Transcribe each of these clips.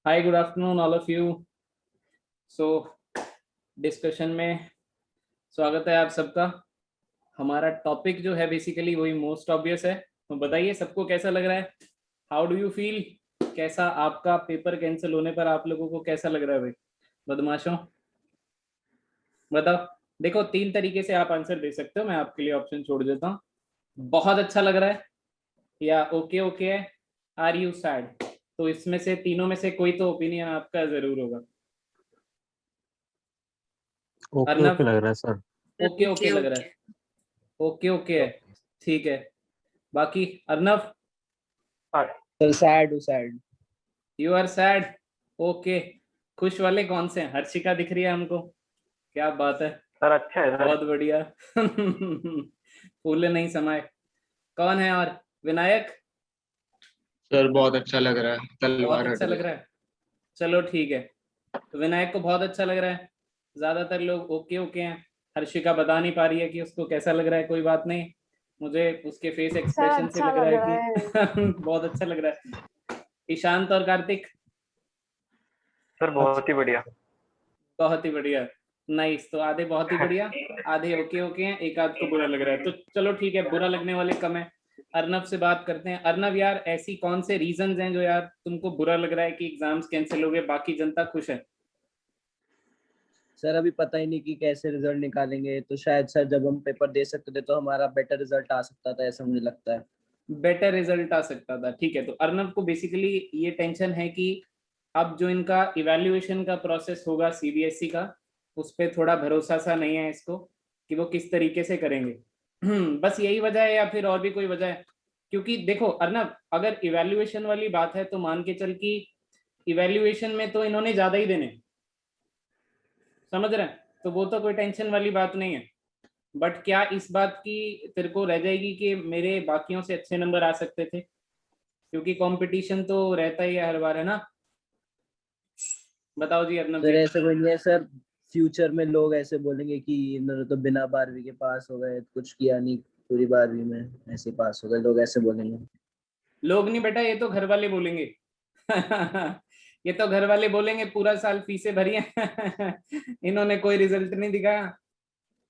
Hi, good afternoon all of you. So discussion में स्वागत है आप सबका। हमारा टॉपिक जो है बेसिकली वही मोस्ट ऑब्वियस है। तो बताइए सबको कैसा लग रहा है, हाउ डू यू फील? कैसा आपका पेपर कैंसिल होने पर आप लोगों को कैसा लग रहा है भाई बदमाशों? बताओ। देखो, तीन तरीके से आप आंसर दे सकते हो, मैं आपके लिए ऑप्शन छोड़ देता हूँ। बहुत अच्छा लग रहा है, या ओके ओके है, आर यू सैड? तो इसमें से तीनों में से कोई तो ओपिनियन आपका जरूर होगा। ओके अर्नव, ओके लग रहा है सर। ओके ओके लग रहा है। ओके ओके है, ठीक है। बाकी Arnav, sir sad sad. You are sad, okay. खुश वाले कौन से हैं? हर्षिका दिख रही है हमको, क्या बात है, सर अच्छा है सर। बहुत बढ़िया। फूले नहीं समाये। कौन है और? विनायक, सर बहुत अच्छा लग रहा है, बहुत तलवार हट अच्छा लग गई। रहा है। चलो ठीक है, तो विनायक को बहुत अच्छा लग रहा है। ज्यादातर लोग ओके ओके हैं। हर्षिका बता नहीं पा रही है कि उसको कैसा लग रहा है, कोई बात नहीं, मुझे उसके फेस एक्सप्रेशन से अच्छा लग रहा लग है कि बहुत अच्छा लग रहा है। ईशांत और कार्तिक, सर बहुत ही बढ़िया। बहुत ही बढ़िया, नाइस। तो आधे बहुत ही बढ़िया, आधे ओके ओके हैं, एक आध को बुरा लग रहा है। तो चलो ठीक है, बुरा लगने वाले कम है। अर्नव से बात करते हैं। अर्नव यार, ऐसी कौन से रीजंस हैं जो यार तुमको बुरा लग रहा है कि एग्जाम्स कैंसिल हो गए, बाकी जनता खुश है? सर अभी पता ही नहीं कि कैसे रिजल्ट निकालेंगे, तो शायद सर जब हम पेपर दे सकते थे तो हमारा बेटर रिजल्ट आ सकता था, ऐसा मुझे लगता है। बेटर रिजल्ट आ सकता था, ठीक है। तो अर्नव को बेसिकली ये टेंशन है कि अब जो इनका इवैल्यूएशन का प्रोसेस होगा सीबीएसई का, उस पर थोड़ा भरोसा सा नहीं है इसको कि वो किस तरीके से करेंगे। बस यही वजह है या फिर और भी कोई वजह है? क्योंकि देखो अर्नव, अगर इवैल्यूएशन वाली बात है तो मान के चल कि इवैल्यूएशन में तो इन्होंने ज्यादा ही देने, समझ रहे हैं? तो वो तो कोई टेंशन वाली बात नहीं है। बट क्या इस बात की तेरे को रह जाएगी कि मेरे बाकियों से अच्छे नंबर आ सकते थे? क्योंकि कंपटीशन तो रहता ही है हर बार, है ना? बताओ जी अर्नब सर जी। ऐसा कोई नहीं है सर, फ्यूचर में लोग ऐसे बोलेंगे कि इन्होंने तो बिना 12वीं के पास हो गए, कुछ किया नहीं, पूरी 12वीं में ऐसे पास हो गए, लोग ऐसे बोलेंगे। लोग नहीं बेटा, ये तो घर वाले बोलेंगे। ये तो घर वाले बोलेंगे, पूरा साल फीसें भरी हैं, इन्होंने कोई रिजल्ट नहीं दिखाया,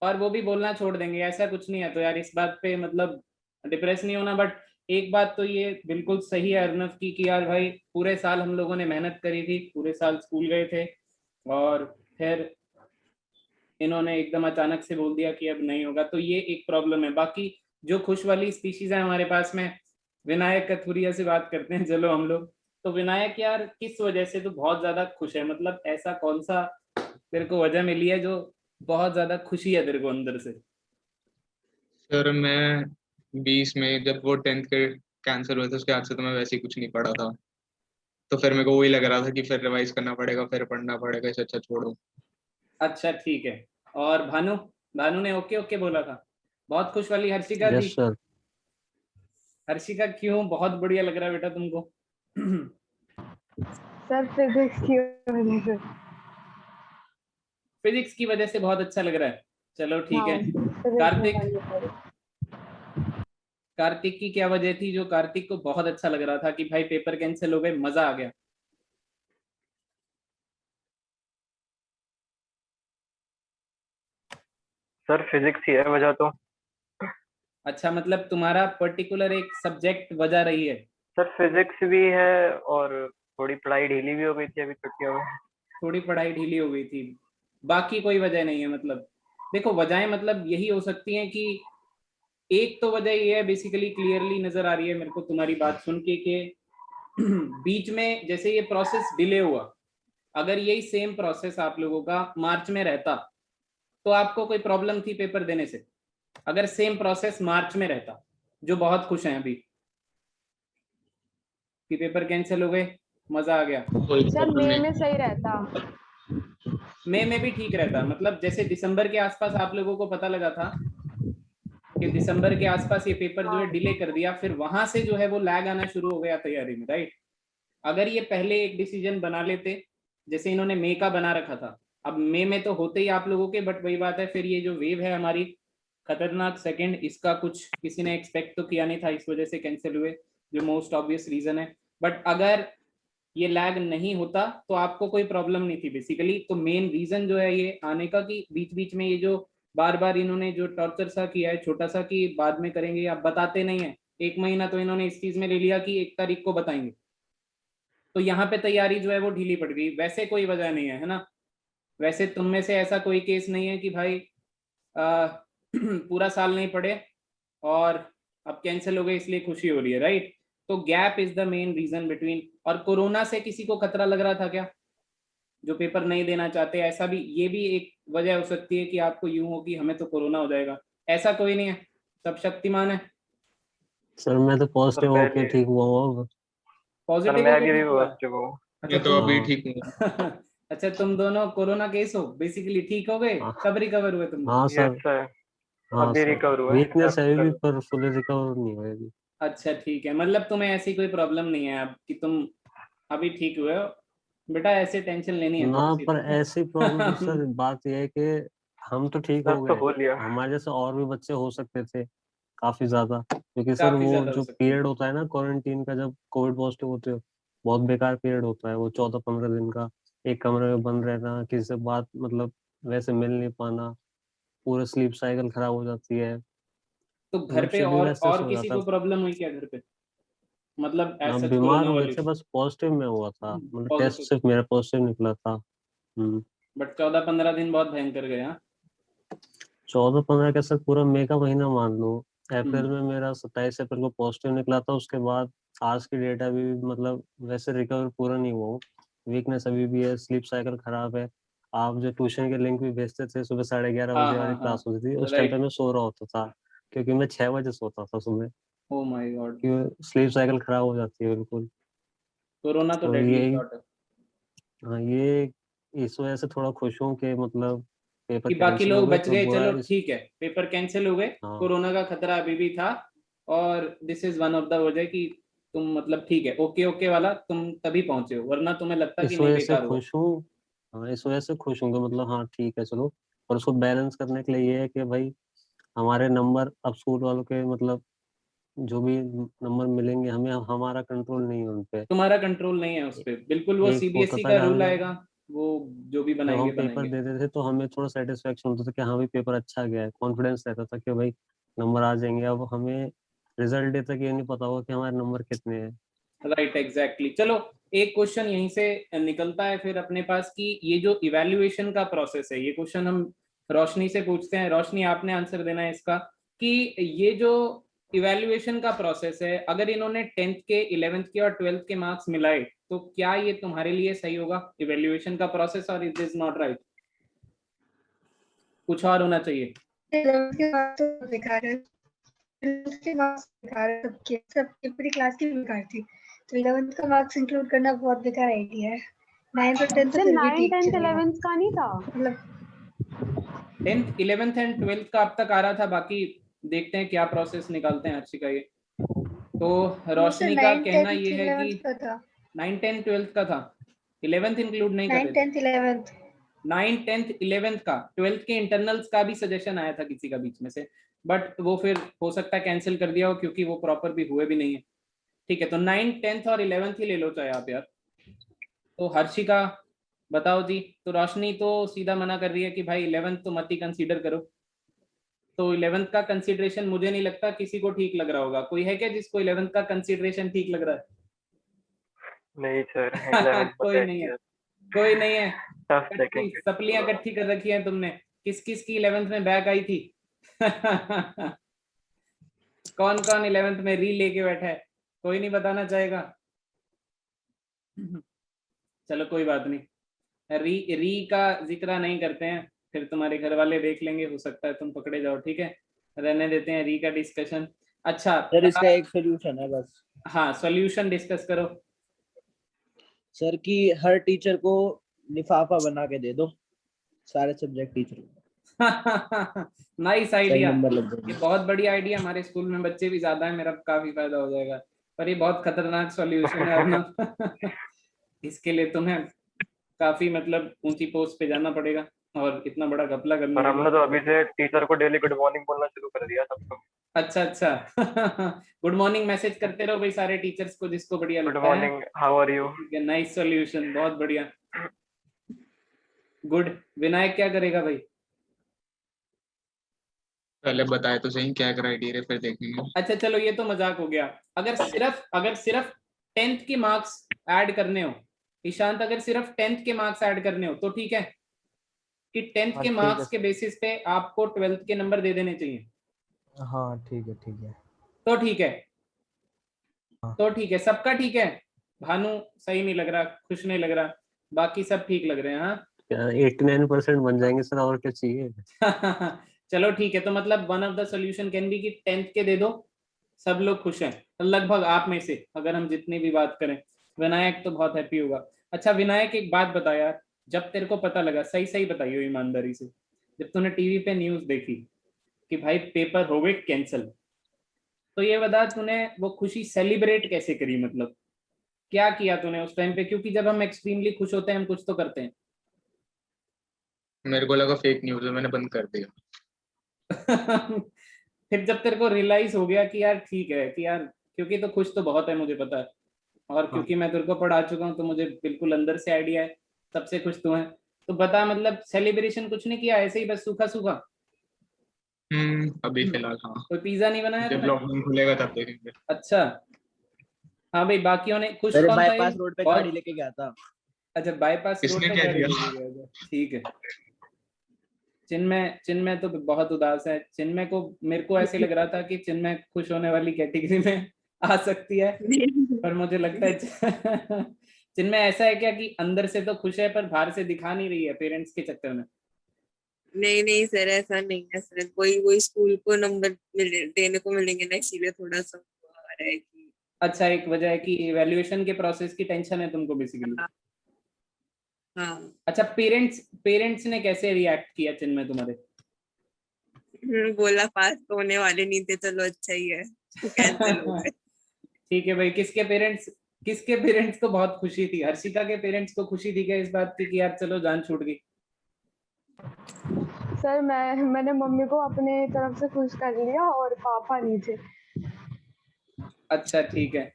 और वो भी बोलना छोड़ देंगे ऐसा कुछ नहीं है। तो यार इस बात पे मतलब डिप्रेस नहीं होना। बट एक बात तो ये बिल्कुल सही है अर्नव की कि यार भाई पूरे साल हम लोगों ने मेहनत करी थी, पूरे साल स्कूल गए थे, और फिर इन्होंने एकदम अचानक से बोल दिया कि अब नहीं होगा, तो ये एक प्रॉब्लम है। बाकी जो खुश वाली स्पीशीज है हमारे पास में, विनायक कथुरिया से बात करते हैं चलो हम लोग। तो विनायक यार, किस वजह से तो बहुत ज्यादा खुश है? मतलब ऐसा कौन सा तेरे को वजह मिली है जो बहुत ज्यादा खुशी है तेरे को अंदर से? सर मैं 20 में जब वो 10th के कैंसिल हुए थे उसके बाद से तो मैं वैसे ही कुछ नहीं पढ़ा था, तो फिर मेरे को वही लग रहा था कि फिर रिवाइज करना पड़ेगा, फिर पढ़ना पड़ेगा, इससे अच्छा छोड़ो। अच्छा ठीक है। और भानु, भानु ने ओके ओके बोला था। बहुत खुश वाली हर्षिका जी। Yes sir. हर्षिका क्यों बहुत बढ़िया लग रहा है बेटा तुमको? सर फिजिक्स की वजह से। फिजिक्स की वजह से बहुत अच्छा लग रहा है, चलो ठीक है। हाँ, physics में कार्तिक, बढ़िया पढ़ी। कार्तिक की क्या वजह थी जो कार्तिक को बहुत अच्छा लग रहा था कि भाई पेपर कैंसिल हो गए, मजा आ गया? सर फिजिक्स ही है वजह तो। अच्छा, मतलब तुम्हारा पर्टिकुलर एक सब्जेक्ट वजह रही है? सर फिजिक्स भी है और थोड़ी पढ़ाई ढीली भी हो गई थी अभी छुट्टियों में। थोड़ी पढ़ाई ढीली हो गई थी, बाकी कोई वजह नहीं है? मतलब देखो, वजहें मतलब यही हो सकती हैं कि एक तो वजह ये है, बेसिकली क्लियरली नजर आ रही है मेरे को तुम्हारी बात सुन के कि बीच में जैसे ये प्रोसेस डिले हुआ, अगर यही सेम प्रोसेस आप लोगों का मार्च में रहता तो आपको कोई प्रॉब्लम थी पेपर देने से? अगर सेम प्रोसेस मार्च में रहता, जो बहुत खुश हैं अभी कि पेपर कैंसिल हो गए, मजा आ गया। कोई सर प्रॉब्लम मई नहीं। में सही रहता। मई में भी ठीक रहता, मतलब जैसे दिसंबर के आसपास आप लोगों को पता लगा था कि दिसंबर के आसपास ये पेपर जो है हाँ, डिले कर दिया, फिर वहां से जो है वो लैग आना शुरू हो गया तैयारी में, राइट? अगर ये पहले एक डिसीजन बना लेते, जैसे इन्होंने मई का बना रखा था, अब मई में तो होते ही आप लोगों के, बट वही बात है, फिर ये जो वेव है हमारी खतरनाक सेकंड, इसका कुछ किसी ने एक्सपेक्ट तो किया नहीं था, इस वजह से कैंसिल हुए, जो मोस्ट ऑब्वियस रीजन है। बट अगर ये लैग नहीं होता तो आपको कोई प्रॉब्लम नहीं थी बेसिकली। तो मेन रीजन जो है ये आने का कि बीच बीच में ये जो बार बार इन्होंने जो टॉर्चर सा किया है छोटा सा कि बाद में करेंगे, आप बताते नहीं है। 1 महीना तो इन्होंने इस चीज में ले लिया कि 1 तारीख को बताएंगे, तो यहाँ पे तैयारी जो है वो ढीली पड़ गई। वैसे कोई वजह नहीं है ना, वैसे तुम में से ऐसा कोई केस नहीं है कि भाई पूरा साल नहीं पढ़े और अब कैंसिल हो गए इसलिए खुशी हो रही है, राइट। तो gap is the main region between. और कोरोना से किसी को खतरा लग रहा था क्या, जो पेपर नहीं देना चाहते? ऐसा भी, ये भी एक वजह हो सकती है कि आपको यूं हो कि हमें तो कोरोना हो जाएगा। ऐसा कोई नहीं है, सब शक्तिमान है। सर मैं तो सर पॉजिटिव होके पहले ठीक हुआ हूँ अब। सर पॉजिटिव मैं होके अभी भी ठीक हुआ है? पॉजिटिव हूँ। अच्छा मैं तो तुम अभी हाँ ठीक हूँ। अच्छा तुम दोनों कोरोना केस हो, बेसिकली ठीक हो गए, हाँ कब रिकवर हुए तुम? हाँ यस सर। सर, हाँ अभी सर, रिकवर हुआ है वीकनेस है अभी कल। पर फुली रिकवर नहीं हुए अभी। अच्छा ठीक है, मतलब तुम्हें ऐसी कोई प्रॉब्लम नहीं है अब कि तुम अभी ठीक हुए हो। बेटा ऐसे टेंशन लेनी है ना थोड़ी सी पर तो। ऐसी प्रॉब्लम सर, बात यह है कि हम तो ठीक हो दर्द तो गए, हो लिया। हमारे जैसे और भी बच्चे हो सकते थे काफी ज्यादा, क्योंकि सर काफी वो ज्यादा हो जो सकते हैं। पीरियड होता है ना क्वारंटीन का, जब कोविड पॉजिटिव होते हो, बहुत बेकार पीरियड होता है वो 14-15 दिन का। एक कमरे में बंद रहना, किसी से बात मतलब वैसे मिल नहीं पाना, पूरे स्लीप साइकिल खराब हो जाती है, तो घर मतलब पे शेड्यूल ऐसे और हो किसी जाता को प्रॉब्लम हुई क्या घर पे, मतलब है। ऐसा बीमार कोरोना हुए वाली? थे, बस पॉजिटिव में हुआ था, मतलब टेस्ट पॉजिटिव। सिर्फ मेरा पॉजिटिव निकला था। बट 14-15 दिन बहुत भयंकर गए हाँ। 14-15 का सर पूरा मई का महीना मान लो। अप्रैल हम्म। में मेरा 27 अप्रैल को पॉजिटिव निकला था, उसके बाद आज की डेट अभी भी मतलब वैसे रिकवर पूरा नहीं हुआ हूँ। वीकनेस अभी भी है, स्लीप साइकिल खराब है। आप जो ट्यूशन के लिंक भी भेजते थे, सुबह 11:30 बजे हाँ वाली हाँ क्लास हाँ, होती थी, उस टाइम पे राइट। मैं सो रहा होता था, क्योंकि मैं 6 बजे सोता था सुबह, ओ माय गॉड। क्योंकि स्लीप साइकिल खराब हो जाती है बिल्कुल। कोरोना तो तो डेडली ये, शॉट है। हाँ ये, इस वजह से थोड़ा खुश हूँ कि मतलब पेपर कि बाकी कैंसिल हो लोग गए, बच पर गए, बुरा चलो इस, ठीक है, पेपर कैंसिल हो गए, हाँ कोरोना का खतरा अभी भी था। और this is one of the वजह कि तुम मतलब ठीक है, ओके ओके वाला तुम तभी पहुंचे हो, वरना तुम्हें लगता कि इस नहीं वजह से बेकार हुआ। खुश हूँ। हाँ इस वजह से खुश हूँ कि मतलब हाँ ठीक है चलो। और उसको बैलेंस करने के लिए ये है कि भाई हमारे नंबर अब स्कूल वालों के मतलब जो भी नंबर मिलेंगे हमें, हमारा कंट्रोल नहीं है उन पे। तुम्हारा कंट्रोल नहीं है उस पर बिल्कुल, वो एक होता सीबीएसई था का कि रूल हमें, आएगा, वो जो भी जब बनाएंगे हम पेपर बनाएंगे। देते थे तो हमें थोड़ा सेटिस्फेक्शन होता था कि हाँ भाई पेपर अच्छा गया है, कॉन्फिडेंस रहता था कि भाई नंबर आ जाएंगे। अब हमें रिजल्ट डे तक ये नहीं पता होगा कि हमारे नंबर कितने हैं। Right exactly. चलो एक क्वेश्चन यहीं से निकलता है फिर अपने पास कि ये जो इवैल्यूएशन का प्रोसेस है, ये क्वेश्चन हम रोशनी से पूछते हैं। रोशनी आपने आंसर देना है इसका कि ये जो इवैल्यूएशन का प्रोसेस है, अगर इन्होंने 10th के 11th के और 12th के मार्क्स मिलाए तो क्या ये तुम्हारे लिए सही होगा इवैल्यूएशन का प्रोसेस, और इट इज नॉट राइट, कुछ और होना चाहिए? 11th के बाद तो बेकार है, 12th के मार्क्स बेकार है, सबकी पूरी क्लास की बेकार थी, तो 11th का मार्क्स इंक्लूड करना बहुत बेकार आइडिया है। 9th और 10th तो सर फिर भी 9, ठीक 10th, चलेगा, 11th का नहीं था। मतलब 10th 11th एंड 12th का अब तक आ रहा था, बाकी देखते हैं क्या प्रोसेस निकालते हैं अच्छी का ये। तो वो तो रोशनी का 9, कहना 10th, ये है कि 11th का था। 9 10 12th का था, 11th इंक्लूड नहीं कर 9, रहे थे। 10th, 11th 9 10 11th का, 12th के इंटरनल्स का भी सजेशन आया था किसी का बीच में से, बट वो फिर हो सकता है कैंसिल कर दिया हो क्योंकि वो प्रॉपर भी हुए भी नहीं है। ठीक है, तो 9 10th और 11th ही ले लो चाहे आप यार। तो हर्षिका बताओ जी। तो रोशनी तो सीधा मना कर रही है कि भाई 11th तो मत ही कंसीडर करो। तो 11th का कंसीडरेशन मुझे नहीं लगता किसी को ठीक लग रहा होगा। कोई है क्या जिसको 11th का कंसीडरेशन ठीक लग रहा नहीं सर, है? 11th कोई बहुत नहीं है, है, कोई नहीं है। टफ इकट्ठी सेकंड। सप्लियां इकट्ठी कर रखी हैं तुमने, किस किस की 11th में बैक आई थी? कौन कौन 11th में री लेके बैठा है, कोई नहीं बताना चाहेगा? चलो कोई बात नहीं, री री का जिक्र नहीं करते हैं, फिर तुम्हारे घर वाले देख लेंगे, हो सकता है तुम पकड़े जाओ। ठीक है, रहने देते हैं री का डिस्कशन। अच्छा सर इसका एक सोल्यूशन है बस, हाँ सॉल्यूशन डिस्कस करो। सर कि हर टीचर को लिफाफा बना के दे दो, सारे सब्जेक्ट टीचर को, नाइस सही आइडिया, नंबर लग ये जाएंगे। बहुत बढ़िया आइडिया। हमारे स्कूल में बच्चे भी ज्यादा है, मेरा काफी फायदा हो जाएगा, पर ये बहुत खतरनाक सॉल्यूशन है अपना। इसके लिए तुम्हें काफी मतलब ऊंची पोस्ट पे जाना पड़ेगा और इतना बड़ा घपला करने पर के हमने लिए। तो अभी से टीचर को डेली गुड मॉर्निंग बोलना शुरू कर दिया सबको। अच्छा अच्छा गुड मॉर्निंग मैसेज करते रहो भाई सारे टीचर्स को जिसको बढ़िया गुड लगता है। Morning, how are you? ठीक है, नाइस सॉल्यूशन, बहुत बढ़िया, गुड। विनायक क्या करेगा भाई? पहले बताए तो सही क्या क्राइटेरिया, फिर देखेंगे। अच्छा चलो ये तो मजाक हो गया। अगर सिर्फ 10th के मार्क्स ऐड करने हो ईशांत, अगर सिर्फ 10th के मार्क्स ऐड करने हो तो ठीक है कि 10th हाँ के ठीक मार्क्स है के बेसिस पे आपको 12th के नंबर दे देने चाहिए, हाँ ठीक है तो ठीक है, हाँ। तो ठीक है, सबका ठीक है। भानु सही नहीं लग रहा, खुश नहीं लग रहा, बाकी सब ठीक लग रहे हैं। हाँ 89% बन जाएंगे सर, और क्या चाहिए। चलो ठीक है, तो मतलब one of the solution can be कि 10th के दे दो, सब लोग खुश हैं लगभग आप में से, अगर हम जितनी भी बात करें। विनायक तो बहुत हैप्पी होगा। अच्छा विनायक एक बात बता यार, जब तेरे को पता लगा, सही सही बताइयो ईमानदारी से, जब तूने टीवी पे न्यूज देखी कि भाई पेपर हो गए कैंसिल, तो ये बता तूने वो खुशी सेलिब्रेट कैसे करी, मतलब क्या किया तूने उस टाइम पे? क्योंकि जब हम एक्सट्रीमली खुश होते हैं हम कुछ तो करते हैं। मेरे को लगा फेक न्यूज है, मैंने बंद कर दिया। फिर जब तेरे को रियलाइज हो गया कि यार ठीक है कि यार, क्योंकि तो खुश तो बहुत है मुझे पता है, और क्योंकि मैं तेरे को पढ़ा चुका हूँ तो मुझे बिल्कुल अंदर से आइडिया है सबसे खुश तू है। तो बता मतलब सेलिब्रेशन कुछ नहीं किया, ऐसे ही बस सूखा सूखा? अभी फिलहाल हाँ, कोई पिज्जा नहीं बनाया जब तूने? लॉकडाउन खुलेगा तब देखेंगे। अच्छा हाँ भाई, बाकियों ने खुश अरे कौन था ये? बाईपास रोड पे गाड़ी बहुत लेके गया था। अच्छा, बाईपास रोड किसने पे क्या गाड़ी किया? लेके गया था, ठीक है। चिन्मय चिन्मय तो बहुत उदास है। चिन्मय को, मेरे को ऐसे लग रहा था कि चिन्मय खुश होने वाली कैटेगरी में आ सकती है, पर मुझे लगता है चिन्मय ऐसा है क्या कि अंदर से तो खुश है पर बाहर से दिखा नहीं रही है पेरेंट्स के चक्कर में? नहीं नहीं सर, ऐसा नहीं है सर, वही वही स्कूल को नंबर देने को मिलेंगे ना, इसीलिए थोड़ा सा वो आ रहा है कि अच्छा, एक वजह है कि इवैल्यूएशन के प्रोसेस की टेंशन है तुमको बेसिकली। हाँ। अच्छा, पेरेंट्स पेरेंट्स ने कैसे रिएक्ट किया चिन्मय तुम्हारे? बोला पास तो होने वाले नहीं थे, चलो अच्छा ही है, कैंसिल हो गए। ठीक है भाई, किसके पेरेंट्स को बहुत खुशी थी? हर्षिका के पेरेंट्स को खुशी थी क्या इस बात की कि यार चलो जान छूट गई? सर मैंने मम्मी को अपने तरफ से खुश कर लिया और पापा नहीं थे। अच्छा ठीक है।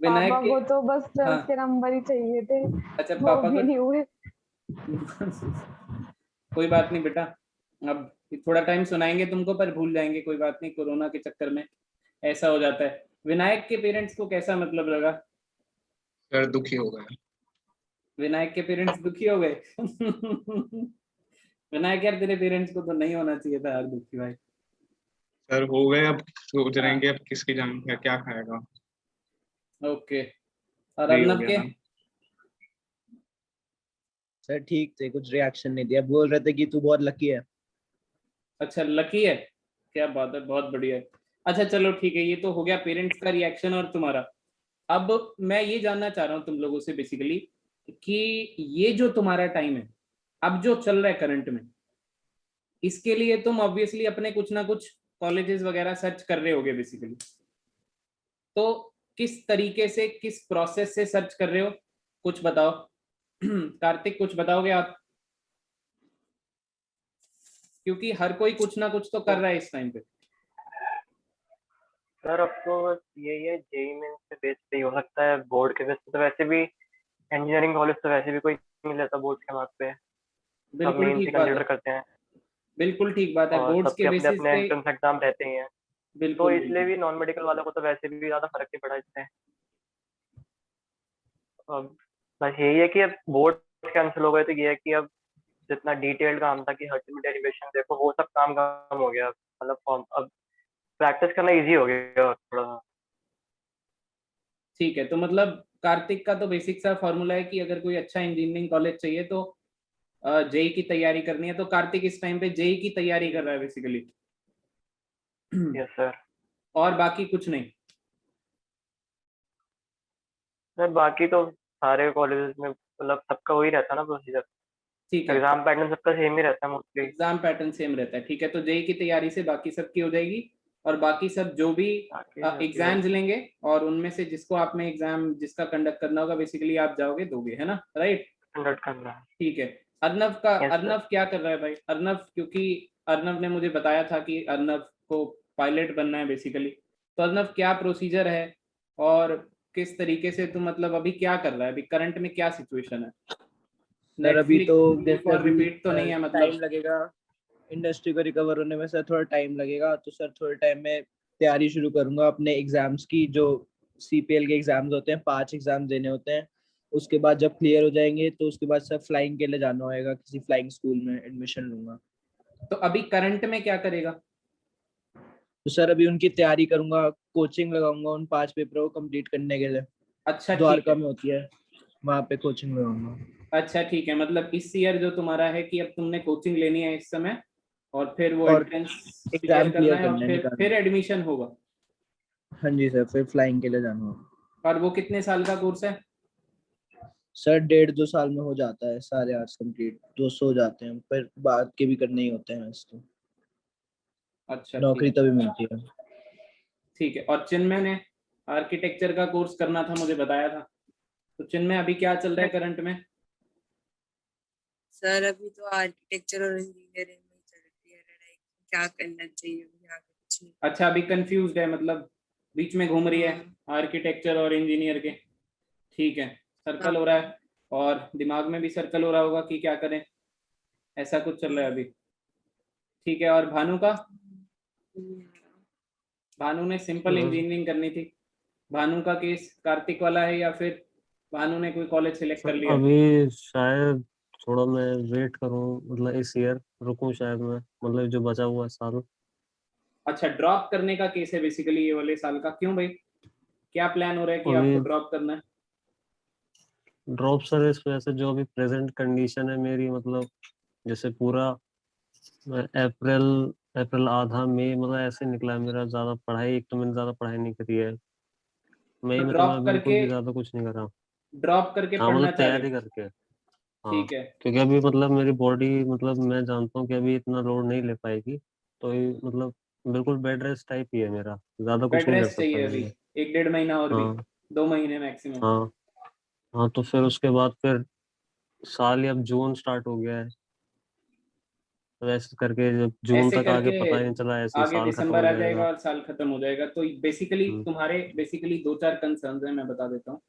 विनायक पापा के, को तो बस 12th हाँ के नंबर ही चाहिए थे, अच्छा वो पापा भी को नहीं हुए। कोई बात नहीं बेटा, अब थोड़ा टाइम सुनाएंगे तुमको पर भूल जाएंगे, कोई बात नहीं, कोरोना के चक्कर में ऐसा हो जाता है। विनायक के पेरेंट्स को कैसा मतलब लगा? सर दुखी हो गया। विनायक के पेरेंट्स दुखी हो गए? विनायक यार तेरे पेरेंट्स को तो नहीं होना चाहिए था यार दुखी भाई। सर हो गए, अब सोच रहे हैं हाँ कि अब किसकी जान क्या क्या खाएगा। ओके, और यही हो अर्नब गया के? था। सर ठीक थे, कुछ रिएक्शन नहीं दिया, बोल रहे थे कि तू बहुत लकी है। अच्छा लकी है, क्या बात है, बहुत बढ़िया है। अच्छा चलो ठीक है, ये तो हो गया पेरेंट्स का रिएक्शन और तुम्हारा। अब मैं ये जानना चाह रहा हूँ तुम लोगों से बेसिकली कि ये जो तुम्हारा टाइम है अब जो चल रहा है करंट में, इसके लिए तुम ऑब्वियसली अपने कुछ ना कुछ कॉलेजेस वगैरह सर्च कर रहे होगे बेसिकली, तो किस तरीके से, किस प्रोसेस से सर्च कर रहे हो, कुछ बताओ। कार्तिक कुछ बताओगे आप? क्योंकि हर कोई कुछ ना कुछ तो कर रहा है इस टाइम पे। सर अब तो बस यही है, जेई मेंस पे बेस पे ही हो सकता है, बोर्ड के बेस पे तो वैसे भी इंजीनियरिंग कॉलेज तो वैसे भी कोई नहीं लेता बोर्ड के मार्क्स पे, सब बिल्कुल मेंस ही ठीक बात कंसिडर है, करते हैं, बिल्कुल ठीक बात है, और बोर्ड्स के सबके अपने बेसिस अपने पे। एंट्रेंस एग्जाम रहते ही हैं, तो बिल्कुल इसलिए बिल्कुल भी नॉन मेडिकल वालों को तो वैसे भी ज्यादा फर्क नहीं पड़ा इससे। अब बस यही है कि अब बोर्ड कैंसिल हो गए तो ये है कि अब जितना डिटेल्ड काम था कि हर चीज में डेरिवेशन देखो, वो सब काम कम हो गया, मतलब अब प्रैक्टिस करना इजी हो गया थोड़ा सा। ठीक है, तो मतलब कार्तिक का तो बेसिक सा फॉर्मूला है कि अगर कोई अच्छा इंजीनियरिंग कॉलेज चाहिए तो जेई की तैयारी करनी है, तो कार्तिक इस टाइम पे जेई की तैयारी कर रहा है बेसिकली। Yes sir. और बाकी कुछ नहीं? सर बाकी तो सारे कॉलेजेस में मतलब सबका वही रहता है ना प्रोसीजर, ठीक है, एग्जाम पैटर्न सबका सेम ही रहता है मोस्टली। एग्जाम पैटर्न सेम रहता है, ठीक है, तो जेई की तैयारी से बाकी सब की हो जाएगी। और बाकी सब जो भी बाकी सब एग्जाम्स लेंगे और उनमें से जिसको आपने एग्जाम जिसका कंडक्ट करना होगा बेसिकली आप जाओगे दोगे, है ना, राइट? कंडक्ट करना है। ठीक है। Yes sir. अर्नव क्या कर रहा है भाई? अर्नव, क्योंकि अर्नव ने मुझे बताया था कि अर्नव को पायलट बनना है बेसिकली। तो मतलब क्या प्रोसीजर है और किस तरीके से तू मतलब अभी क्या कर रहा है, अभी करंट में क्या सिचुएशन है? सर अभी तो जैसे और रिपीट तो नहीं है मतलब? टाइम लगेगा इंडस्ट्री को रिकवर होने में सर, थोड़ा टाइम लगेगा। तो सर थोड़े टाइम में तैयारी शुरू करूंगा अपने एग्जाम्स की। जो CPL के एग्जाम्स होते हैं, 5 एग्जाम देने होते हैं। उसके बाद जब क्लियर हो जाएंगे तो उसके बाद सर फ्लाइंग के लिए जाना होएगा, किसी फ्लाइंग स्कूल में एडमिशन लूंगा। तो अभी करंट में क्या करेगा? तो सर अभी उनकी तैयारी करूंगा, कोचिंग लगाऊंगा उन 5 पेपरों को कंप्लीट करने के लिए। अच्छा ठीक द्वारका है, में होती है, वहां पे कोचिंग लगाऊंगा। अच्छा ठीक है, मतलब इस ईयर जो तुम्हारा है कि अब तुमने कोचिंग लेनी है इस समय और फिर वो और एंट्रेंस एग्जाम क्लियर करना क्लियर है और करना है, निकालना फिर है। एडमिशन होगा। हाँ जी सर, फिर फ्लाइंग के लिए जाना होगा। और वो कितने साल का कोर्स है? सर 1.5-2 साल में हो जाता है सारे आर्ट्स कंप्लीट, 200 हो जाते हैं, फिर बाद के भी करने ही होते हैं वैसे तो। अच्छा नौकरी तभी मिलती है। ठीक है। और चिन्मय ने आर्किटेक्चर का कोर्स करना था, मुझे बताया था। तो चिन्मय अभी क्या चल रहा है करंट में? सर अभी तो आर्किटेक्चर और इंजीनियरिंग में चल रही है लड़ाई, क्या करना चाहिए अभी आगे कुछ नहीं। अच्छा अभी कंफ्यूज है, मतलब बीच में घूम रही है हाँ। आर्किटेक्चर और इंजीनियर के। ठीक है, सर्कल हाँ। हो रहा है और दिमाग में भी सर्कल हो रहा होगा कि क्या करें, ऐसा कुछ चल रहा है अभी। ठीक है। और भानु का? भानु ने सिंपल इंजीनियरिंग करनी थी। भानु का केस कार्तिक वाला है या फिर भानु ने कोई कॉलेज सिलेक्ट कर लिया है? अभी शायद थोड़ा मैं वेट करूं, मतलब इस ईयर रुकूं शायद मैं, मतलब जो बचा हुआ है साल। अच्छा, ड्रॉप करने का केस है बेसिकली ये वाले साल का। क्यों भाई, क्या प्लान हो रहा है कि अभी आपको ड्रॉप करना है? ड्रॉप सर इस वजह से, जो अभी प्रेजेंट कंडीशन है मेरी, मतलब जैसे पूरा अप्रैल अप्रैल आधा मई मतलब ऐसे निकला है मेरा। ज्यादा पढ़ाई, एक तो मैंने ज्यादा पढ़ाई नहीं करी है मई तो में, तो मैं ड्रॉप बिल्कुल करके, भी ज्यादा कुछ नहीं कर रहा। ड्रॉप करके हाँ पढ़ना मतलब चाह रहे हो? तैयारी करके। हाँ, ठीक है, क्योंकि अभी मतलब मेरी बॉडी, मतलब मैं जानता हूँ कि अभी इतना लोड नहीं ले पाएगी। तो ये मतलब बिल्कुल बेड रेस्ट टाइप ही है मेरा, ज्यादा कुछ बेड नहीं कर रेस्ट सकता चाहिए मैं अभी अभी। 1-1.5 महीना और भी, हाँ 2 महीने मैक्सिमम। हाँ हाँ। तो फिर उसके बाद फिर साल, या अब जून स्टार्ट हो गया है, तो ऐसे करके जब जून ऐसे तक आगे करके पता ही नहीं चला, ऐसे ही आगे साल खत्म दिसंबर हो आ जाएगा जाएगा। और साल खत्म हो जाएगा। तो बेसिकली हम्म, तुम्हारे बेसिकली 2-4 कंसर्न्स हैं, मैं बता देता हूँ।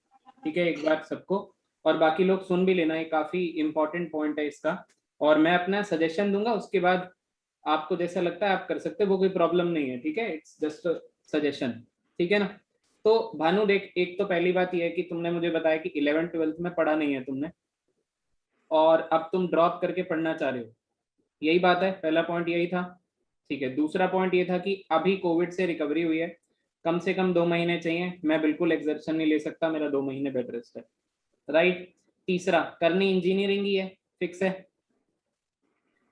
ठीक है, एक बार सबको, और बाकी लोग सुन भी लेना, ये काफी इंपॉर्टेंट पॉइंट है इसका। और मैं अपना सजेशन दूंगा, उसके बाद आपको जैसा लगता है आप कर सकते हो, वो कोई प्रॉब्लम नहीं है। ठीक है, इट्स जस्ट सजेशन। ठीक है ना? तो भानु देख, एक तो पहली बात यह है कि तुमने मुझे बताया कि 11th-12th में पढ़ा नहीं है तुमने और अब तुम ड्रॉप करके पढ़ना चाह रहे हो, यही बात है। पहला पॉइंट यही था। ठीक है, दूसरा पॉइंट ये था कि अभी कोविड से रिकवरी हुई है, कम से कम 2 महीने चाहिए। मैं बिल्कुल एक्सर्शन नहीं ले सकता, मेरा 2 महीने बेड रेस्ट है। राइट। तीसरा, करनी इंजीनियरिंग ही है, फिक्स है,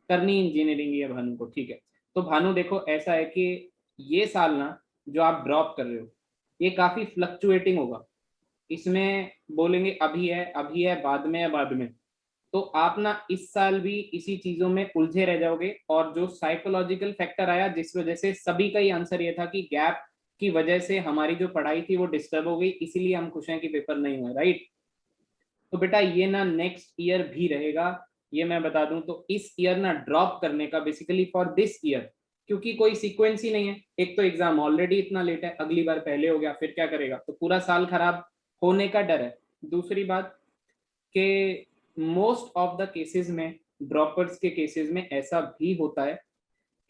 करनी इंजीनियरिंग ही है भानु को। ठीक है। तो भानु देखो, ऐसा है कि ये साल ना जो आप ड्रॉप कर रहे हो, ये काफी फ्लक्चुएटिंग होगा। इसमें बोलेंगे अभी है, बाद में है, बाद में। तो आप ना इस साल भी इसी चीजों में उलझे रह जाओगे। और जो साइकोलॉजिकल फैक्टर आया जिस वजह से सभी का ही आंसर ये था कि गैप की वजह से हमारी जो पढ़ाई थी वो डिस्टर्ब हो गई, इसीलिए हम खुश हैं कि पेपर नहीं हुए। राइट। तो बेटा ये ना नेक्स्ट ईयर भी रहेगा, ये मैं बता दूं। तो इस ईयर ना ड्रॉप करने का बेसिकली फॉर दिस ईयर, क्योंकि कोई सीक्वेंस ही नहीं है। एक तो एग्जाम ऑलरेडी इतना लेट है, अगली बार पहले हो गया, फिर क्या करेगा? तो पूरा साल खराब होने का डर है। दूसरी बात कि मोस्ट ऑफ द केसेस में, ड्रॉपर्स के केसेस में ऐसा भी होता है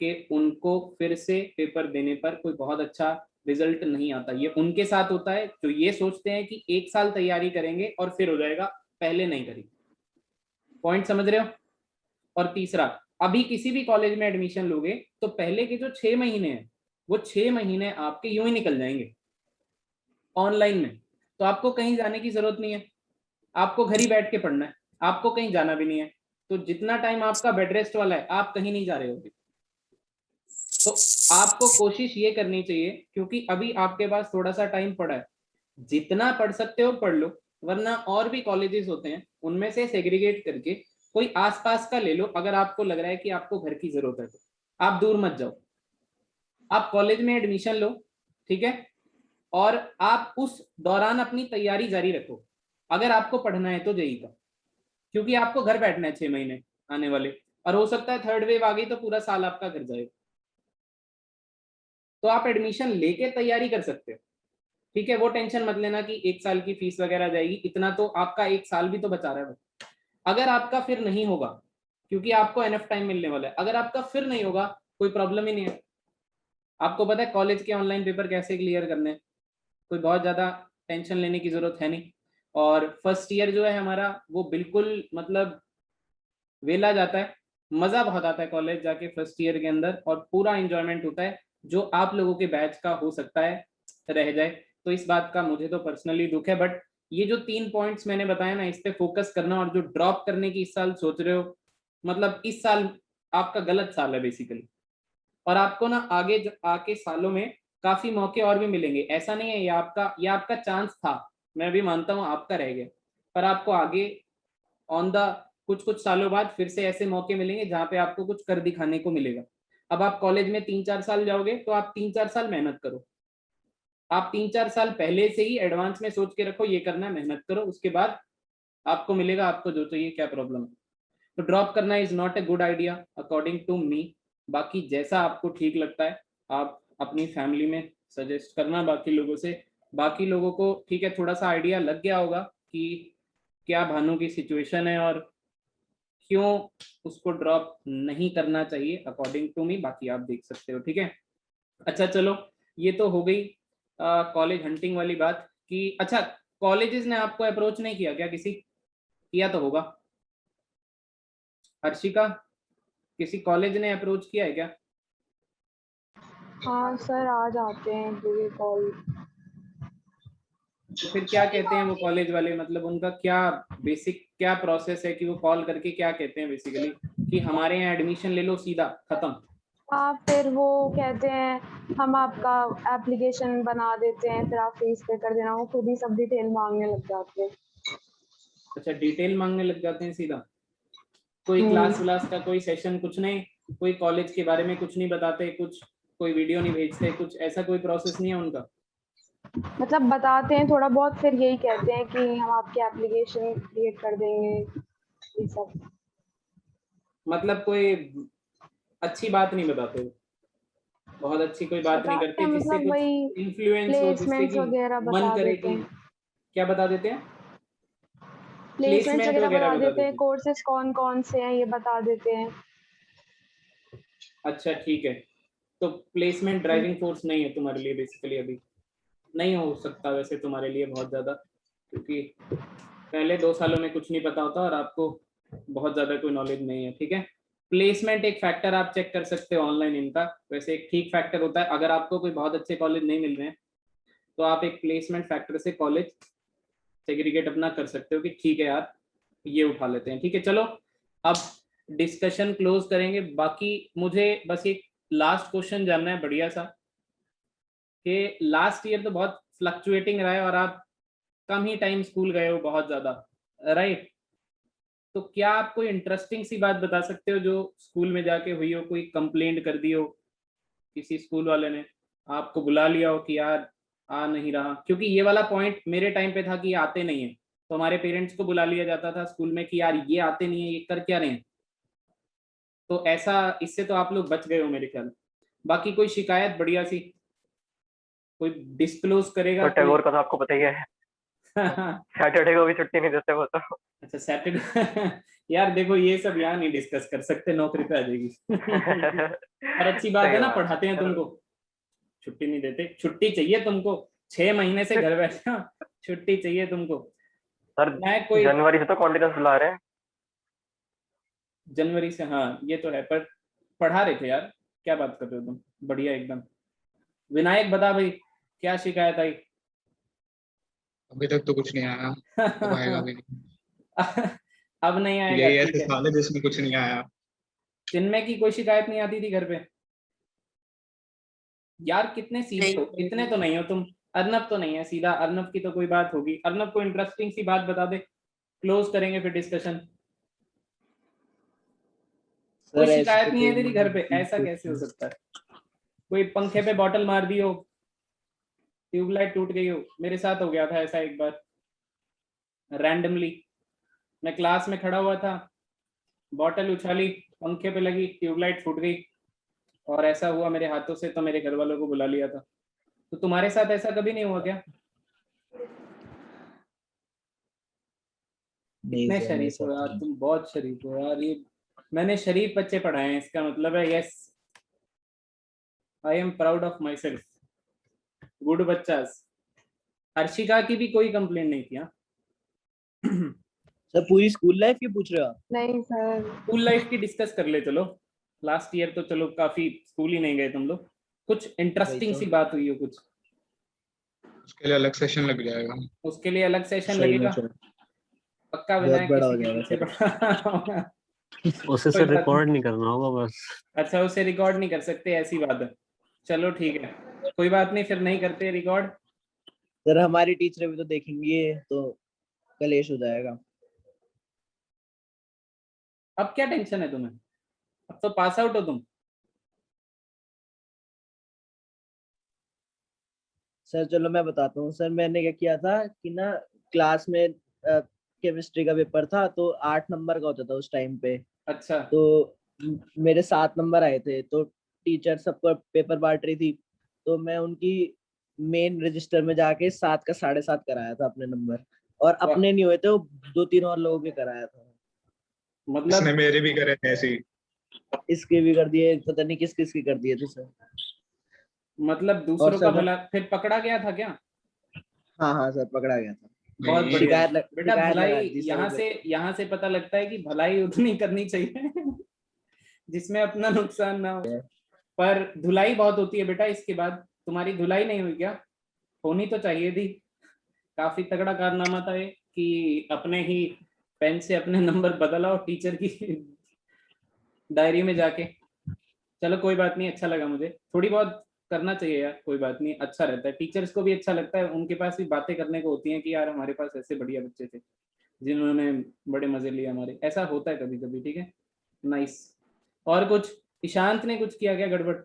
कि उनको फिर से पेपर देने पर कोई बहुत अच्छा रिजल्ट नहीं आता। ये उनके साथ होता है जो ये सोचते हैं कि 1 साल तैयारी करेंगे और फिर हो जाएगा, पहले नहीं करी। पॉइंट समझ रहे हो? और तीसरा, अभी किसी भी कॉलेज में एडमिशन लोगे तो पहले के जो 6 महीने हैं, वो 6 महीने आपके यूं ही निकल जाएंगे ऑनलाइन में। तो आपको कहीं जाने की जरूरत नहीं है, आपको घर ही बैठ के पढ़ना है, आपको कहीं जाना भी नहीं है। तो जितना टाइम आपका बेड रेस्ट वाला है, आप कहीं नहीं जा रहे होगे। तो आपको कोशिश ये करनी चाहिए, क्योंकि अभी आपके पास थोड़ा सा टाइम पड़ा है, जितना पढ़ सकते हो पढ़ लो। वरना और भी कॉलेजेस होते हैं, उनमें से सेग्रीगेट करके कोई आसपास का ले लो। अगर आपको लग रहा है कि आपको घर की जरूरत है तो आप दूर मत जाओ, आप कॉलेज में एडमिशन लो। ठीक है, और आप उस दौरान अपनी तैयारी जारी रखो, अगर आपको पढ़ना है तो जेईई का, क्योंकि आपको घर बैठना है 6 महीने आने वाले। और हो सकता है थर्ड वेव आ गई तो पूरा साल आपका घर जाएगा। तो आप एडमिशन लेके तैयारी कर सकते हो, ठीक है। वो टेंशन मत लेना कि 1 साल की फीस वगैरह जाएगी, इतना तो आपका 1 साल भी तो बचा रहा है। अगर आपका फिर नहीं होगा, क्योंकि आपको एनफ टाइम मिलने वाला है, अगर आपका फिर नहीं होगा कोई प्रॉब्लम ही नहीं है। आपको पता है कॉलेज के ऑनलाइन पेपर कैसे क्लियर करने हैं, कोई बहुत ज्यादा टेंशन लेने की जरूरत है नहीं। और फर्स्ट ईयर जो है हमारा वो बिल्कुल मतलब वेला जाता है, मजा बहुत आता है कॉलेज जाके फर्स्ट ईयर के अंदर, और पूरा एंजॉयमेंट होता है जो आप लोगों के बैच का हो सकता है रह जाए। तो इस बात का मुझे तो पर्सनली दुख है, बट ये जो 3 पॉइंट्स मैंने बताया ना, इस पे फोकस करना। और जो ड्रॉप करने की इस साल सोच रहे हो, मतलब इस साल आपका गलत साल है बेसिकली, और आपको ना आगे आके सालों में काफी मौके और भी मिलेंगे। ऐसा नहीं है ये आपका चांस था, मैं भी मानता हूँ आपका रह गया, पर आपको आगे ऑन द कुछ सालों बाद फिर से ऐसे मौके मिलेंगे जहाँ पे आपको कुछ कर दिखाने को मिलेगा। अब आप कॉलेज में 3-4 साल जाओगे तो आप 3-4 साल मेहनत करो, आप 3-4 साल पहले से ही एडवांस में सोच के रखो ये करना है, मेहनत करो, उसके बाद आपको मिलेगा आपको जो चाहिए। क्या प्रॉब्लम है? तो ड्रॉप करना is not a good idea according to me. बाकी जैसा आपको ठीक लगता है आप अपनी फैमिली में सजेस्ट करना, बाकी लोगों से। बाकी लोगों को ठीक है, थोड़ा सा आइडिया लग गया होगा कि क्या भानु की सिचुएशन है और क्यों उसको ड्रॉप नहीं करना चाहिए अकॉर्डिंग टू मी। बाकी आप देख सकते हो, ठीक है। अच्छा चलो, ये तो हो गई कॉलेज हंटिंग वाली बात कि अच्छा कॉलेजेस ने आपको अप्रोच नहीं किया क्या? किसी किया तो होगा, हर्षिका, किसी कॉलेज ने अप्रोच किया है क्या? हाँ सर, आ जाते हैं पूरे कॉल। तो फिर क्या कहते हैं वो कॉलेज वाले, मतलब उनका क्या बेसिक क्या प्रोसेस है कि वो कॉल करके क्या कहते हैं बेसिकली कि हमारे यहाँ एडमिशन ले लो सीधा खत्म? हाँ, फिर वो कहते हैं हम आपका एप्लीकेशन बना देते हैं, फिर आप फीस पे कर देना। वो खुद ही सब डिटेल मांगने लग जाते हैं। अच्छा, डिटेल मांगने लग जाते हैं सीधा? कोई क्लास व्लास का कोई सेशन कुछ नहीं, कोई कॉलेज के बारे में कुछ नहीं बताते, कुछ कोई वीडियो नहीं भेजते, कुछ ऐसा कोई प्रोसेस नहीं है उनका? मतलब बताते हैं थोड़ा बहुत, फिर यही कहते हैं कि हम आपकी एप्लीकेशन क्रिएट कर देंगे, ये सब। मतलब कोई अच्छी बात नहीं बताते, बहुत अच्छी कोई बात नहीं बताते करते हैं, जिससे मतलब कुछ वही इन्फ्लुएंस हो, जिससे प्लेसमेंट्स कि वगैरह मन बता करे देते कि हैं। क्या बता देते हैं, प्लेसमेंट्स प्लेसमेंट वगैरह वगैरह बता बता देते देते हैं, हैं। कोर्सेज कौन कौन से हैं ये बता देते हैं। अच्छा ठीक है, तो प्लेसमेंट ड्राइविंग फोर्स नहीं है तुम्हारे लिए बेसिकली, अभी नहीं हो सकता वैसे तुम्हारे लिए बहुत ज्यादा, क्योंकि पहले 2 सालों में कुछ नहीं पता होता और आपको बहुत ज्यादा कोई नॉलेज नहीं है, ठीक है। प्लेसमेंट एक फैक्टर आप चेक कर सकते हो ऑनलाइन इनका, वैसे एक ठीक फैक्टर होता है। अगर आपको कोई बहुत अच्छे कॉलेज नहीं मिल रहे हैं तो आप एक प्लेसमेंट फैक्टर से कॉलेज सेग्रीगेट अपना कर सकते हो कि ठीक है यार ये उठा लेते हैं, ठीक है। चलो अब डिस्कशन क्लोज करेंगे। बाकी मुझे बस एक लास्ट क्वेश्चन जानना है बढ़िया सा, कि लास्ट ईयर तो बहुत फ्लक्चुएटिंग रहा है और आप कम ही टाइम स्कूल गए हो बहुत ज्यादा, राइट? तो क्या आप कोई इंटरेस्टिंग सी बात बता सकते हो जो स्कूल में जाके हुई हो, कोई कंप्लेंट कर दी हो, किसी स्कूल वाले ने आपको बुला लिया हो कि यार आ नहीं रहा? क्योंकि ये वाला पॉइंट मेरे टाइम पे था कि ये आते नहीं है, तो हमारे पेरेंट्स को बुला लिया जाता था स्कूल में कि यार ये आते नहीं है, ये कर क्या रहे हैं। तो ऐसा, इससे तो आप लोग बच गए हो मेरे ख्याल। बाकी कोई शिकायत बढ़िया सी कोई डिस्क्लोज करेगा तो कोई? टैगोर का तो आपको पता ही है, सैटरडे को भी छुट्टी नहीं देते वो तो। अच्छा सैटरडे यार देखो ये सब यहाँ नहीं डिस्कस कर सकते, नौकरी पे आ जाएगी। और अच्छी बात है सही ना, बात पढ़ाते हैं तुमको, छुट्टी नहीं देते। छुट्टी चाहिए तुमको, 6 महीने से घर बैठे हो, छुट्टी चाहिए तुमको। सर, मैं कोई जनवरी से तो कॉन्टिन्यूस बुला रहे हैं। जनवरी से, हाँ ये तो है, पर पढ़ा रहे थे यार। क्या बात कर रहे हो तुम, बढ़िया एकदम। विनायक बता भाई, क्या शिकायत आई? अभी तक तो कुछ नहीं आया, अब आएगा भी नहीं। अब नहीं आएगा, यही ठीक ऐसे है। साल है जिसमें कुछ नहीं आया। चिन्मय की कोई शिकायत नहीं आती थी घर पे? यार कितने सीधे हो, इतने तो नहीं हो तुम। अर्नब तो नहीं है सीधा, अर्नब की तो कोई बात होगी। अर्नब को इंटरेस्टिंग सी बात बता दे, क्लोज करेंगे फिर डिस्कशन। कोई सर ऐसे शिकायत तो नहीं है कोई तेरी घर पे? नहीं ऐसा कैसे हो है। सकता है? कोई पंखे पे बॉटल मार दी हो, ट्यूबलाइट टूट गई हो? मेरे साथ हो गया था ऐसा एक बार रैंडमली। मैं क्लास में खड़ा हुआ था, बॉटल उछाली, पंखे पे लगी, ट्यूबलाइट फूट गई, और ऐसा हुआ मेरे हाथों से तो मेरे घर वालों को बुला लिया था। तो तुम्हारे साथ ऐसा कभी नहीं हुआ क्या? नहीं कितने सर, मेरे शरीफ हो साथ यार नहीं। तुम, बहुत शरीफ हो यार। ये मैंने शरीफ बच्चे पढ़ाए हैं, इसका मतलब है yes, I am proud of myself, good बच्चास। हर्षिका की भी कोई कंप्लेंट नहीं थी। हाँ सर पूरी स्कूल लाइफ की पूछ रहे हो आप? नहीं सर। स्कूल लाइफ की डिस्कस कर ले चलो। लास्ट ईयर तो चलो काफी स्कूल ही नहीं गए तुम लोग, कुछ इंटरेस्टिंग तो। सी बात हुई हो कुछ, उसके लिए अलग सेशन लग जाएगा। उसके लिए अलग सेशन सही में लगेगा सर, पक्का। बहुत विनायक बड़ा हो किसी के जाएगा पीछे सर। पड़ा होगा। उसे कोई से बात नहीं। रिकॉर्ड नहीं करना होगा बस। अच्छा उसे रिकॉर्ड नहीं कर सकते, ऐसी बात है। चलो ठीक है, कोई बात नहीं, फिर नहीं करते रिकॉर्ड। सर हमारी टीचर भी तो देखेंगे तो कलेश हो जाएगा। अब क्या टेंशन है तुम्हें, अब तो पास आउट हो तुम। सर चलो मैं बताता हूँ सर, मैंने क्या किया था कि ना, क्लास में केमिस्ट्री का पेपर था तो 8 नंबर का होता था उस टाइम पे। अच्छा तो मेरे 7 नंबर आए थे, तो टीचर सबको पेपर बांट रही थी, तो मैं उनकी मेन रजिस्टर में जाके 7 का 7.5 कराया था अपने नंबर, और वाह, अपने नहीं हुए थे, वो 2-3 और लोगों के कराया था। मतलब इसने मेरे भी करे थे ऐसे ही। इसके भी कर दिए, पता नहीं किस किस के कर दिए थे सर। मतलब और दूसरों का सर, भला फिर पकड़ा गया था क्या? हाँ हाँ सर, पकड़ा गया था। बहुत नहीं, बढ़िया। बेटा शिकायत भलाई लगा दी सर। यहाँ से पता लगता है कि भलाई उतनी करनी चाहिए जिसमें अपना नुकसान ना हो। पर धुलाई बहुत होती है बेटा इसके बाद। तुम्हारी धुलाई नहीं हुई क्या? होनी तो चाहिए थी। काफी तगड़ा कारनामा था ये कि अपने ही पेन से अपने नंबर बदला और टीचर की डायरी में जाके। चलो कोई बात नहीं, अच्छा लगा मुझे। थोड़ी बहुत करना चाहिए यार, कोई बात नहीं, अच्छा रहता है, टीचर्स को भी अच्छा लगता है, उनके पास भी बातें करने को होती हैं कि यार हमारे पास ऐसे बढ़िया बच्चे थे जिन्होंने बड़े मजे लिए हमारे। ऐसा होता है कभी कभी, ठीक है, नाइस। और कुछ, ईशांत ने कुछ किया क्या गड़बड़?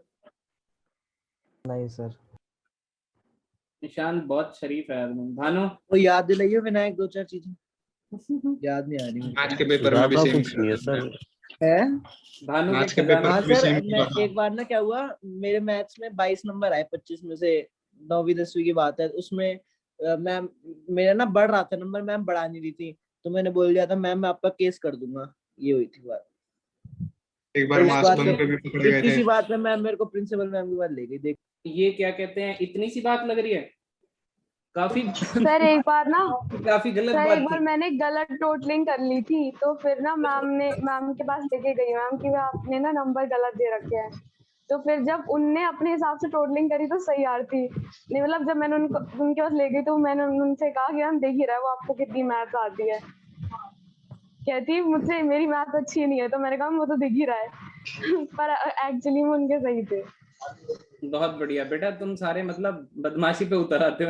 नहीं सर। ईशांत बहुत शरीफ है यार। भानु वो याद दिलाइए विनायक 2-4 चीजें, याद नहीं आ रही मुझे। आज के पेपर में भी ज्यादा सेम कुछ नहीं है सर। है। भानु के आज के खजाना। पेपर हाँ में भी सर, सेम मैं हुआ। एक बार ना, क्या हुआ, मेरे मैथ्स में 22 नंबर आए 25 में से। 9वीं 10वीं की बात है, उसमें मैम, मेरा ना बढ़ रहा था नंबर, मैम बढ़ा नहीं रही थी, तो मैंने बोल दिया था मैम मैं आपका केस कर दूंगा। ये हुई थी बात। एक बार तो इस बेटा मास बात बंक पे, पे भी पकड़े गए इतनी थे। सी बात पे मैम मेरे को प्रिंसिपल मैम के पास ले गई, देख। ये क्या कहते हैं, इतनी सी बात लग रही है? काफी सर एक बार ना, काफी गलत सर बात एक बार थी। मैंने गलत टोटलिंग कर ली थी, तो फिर ना मैम के पास लेके गई मैम कि आपने ना नंबर गलत दे रखे हैं। तो फिर जब उनने अपने हिसाब से टोटलिंग करी तो सही आ रही थी। नहीं मतलब जब मैंने उनके पास ले गई तो मैंने उनसे कहा कि मैम देख ही रहा है वो आपको कितनी मैथ्स आती है। कहती मुझसे मेरी मैथ अच्छी नहीं है, तो मैंने कहा वो तो दिख ही रहा है पर एक्चुअली में उनके सही थे। बहुत बढ़िया बेटा, तुम सारे मतलब बदमाशी पे उतर आते हो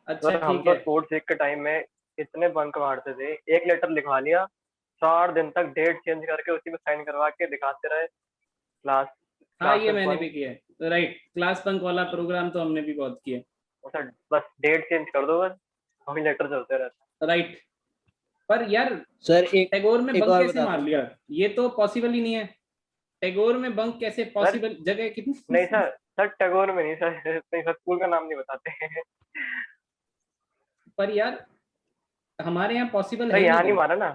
अच्छा सर हम ठीक तो है। स्पोर्ट्स वीक के टाइम में इतने बंक मारते थे, एक लेटर लिखवा लिया, 4 दिन तक डेट चेंज करके उसी में साइन करवा के दिखाते रहे। क्लास हाँ ये क्लासेस मैंने भी बंक। किया है, राइट। क्लास बंक वाला प्रोग्राम तो हमने भी बहुत किया, सर बस डेट चेंज कर दो, बस वही लेटर चलते रहते। राइट। पर यार सर एक टैगोर में एक बंक और कैसे बताता मार हूँ। लिया? ये तो पॉसिबल ही नहीं है। टैगोर में बंक कैसे सर पॉसिबल, जगह कितनी नहीं सर, सर टैगोर में नहीं सर, नहीं सर, स्कूल का नाम नहीं बताते पर यार हमारे यहाँ पॉसिबल सर है ही यहाँ नहीं नहीं बंक। मारा ना,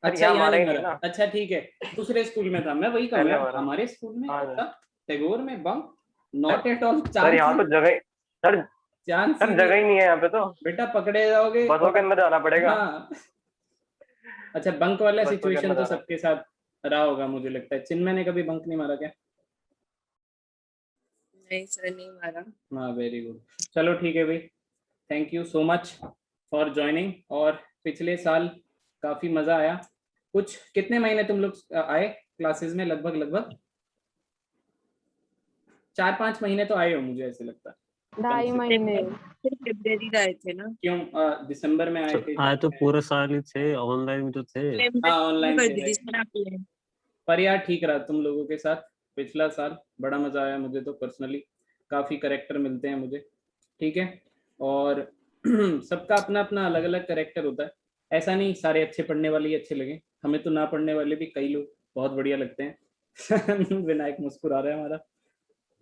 सर अच्छा यहाँ यहाँ मारा नहीं ही नहीं मारा, ना, अच्छा ठीक है, दूसरे स्कूल में था, मैं वही कहूँ पहले यार मारा। हमारे स्कूल में हाँ ऐसा टैगोर में bunk sir, not at all sir chance यहाँ ही, तो जगह, सर चांस ही सर नहीं जगह है। ही नहीं है यहाँ पे तो, बेटा पकड़े जाओगे बसों के और अंदर जाना पड़ेगा। हाँ। अच्छा बंक वाला बसों के सिचुएशन अंदर तो जाना। सबके साथ रहा होगा मुझे लगता है। चिन्मय ने कभी बंक नहीं मारा क्या? नहीं सर नहीं मारा। हाँ वेरी गुड। चलो ठीक है भाई, thank you so much for joining. और पिछले साल काफी मजा आया। कुछ कितने महीने तुम लोग आए क्लासेस में? लगभग लगभग 4-5 महीने तो आए हो मुझे ऐसे लगता है। 2.5 महीने। फेब्रुअरी आए थे ना। क्यों दिसंबर में आए थे? आए तो पूरे साल ही थे, ऑनलाइन भी तो थे। हाँ ऑनलाइन कर थे दी थी right। सर आपने। पर यार ठीक रहा तुम लोगों के साथ पिछला साल, बड़ा मजा आया मुझे तो पर्सनली। काफी करेक्टर मिलते हैं मुझे, ठीक है। और सबका अपना अपना अलग अलग करेक्टर होता है। ऐसा नहीं सारे अच्छे पढ़ने वाले ही अच्छे लगे, हमें तो ना पढ़ने वाले भी कई लोग बहुत बढ़िया लगते हैं। विनायक मुस्कुरा रहा है हमारा,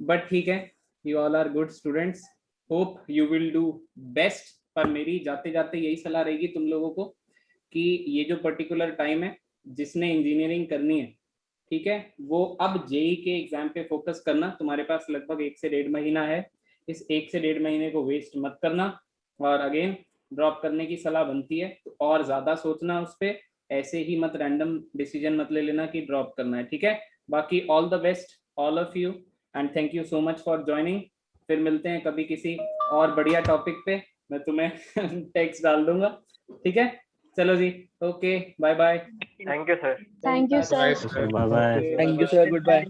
बट ठीक है, you all are good students, hope you will do best. पर मेरी जाते जाते यही सलाह रहेगी तुम लोगों को कि ये जो पर्टिकुलर टाइम है जिसने इंजीनियरिंग करनी है, ठीक है, वो अब जेई के एग्जाम पे फोकस करना। तुम्हारे पास लगभग 1 से 1.5 महीना है, इस 1 से 1.5 महीने को वेस्ट मत करना। और अगेन ड्रॉप करने की सलाह बनती है तो और ज्यादा सोचना उस पर, ऐसे ही मत रैंडम डिसीजन मत ले लेना कि ड्रॉप करना है, ठीक है। बाकी all the best all of you and thank you so much for joining. फिर मिलते हैं कभी किसी और बढ़िया टॉपिक पे, मैं तुम्हें टेक्स्ट डाल दूंगा, ठीक है। चलो जी, okay, bye bye. Thank you sir. Thank you sir. Bye bye. Thank you sir, good bye.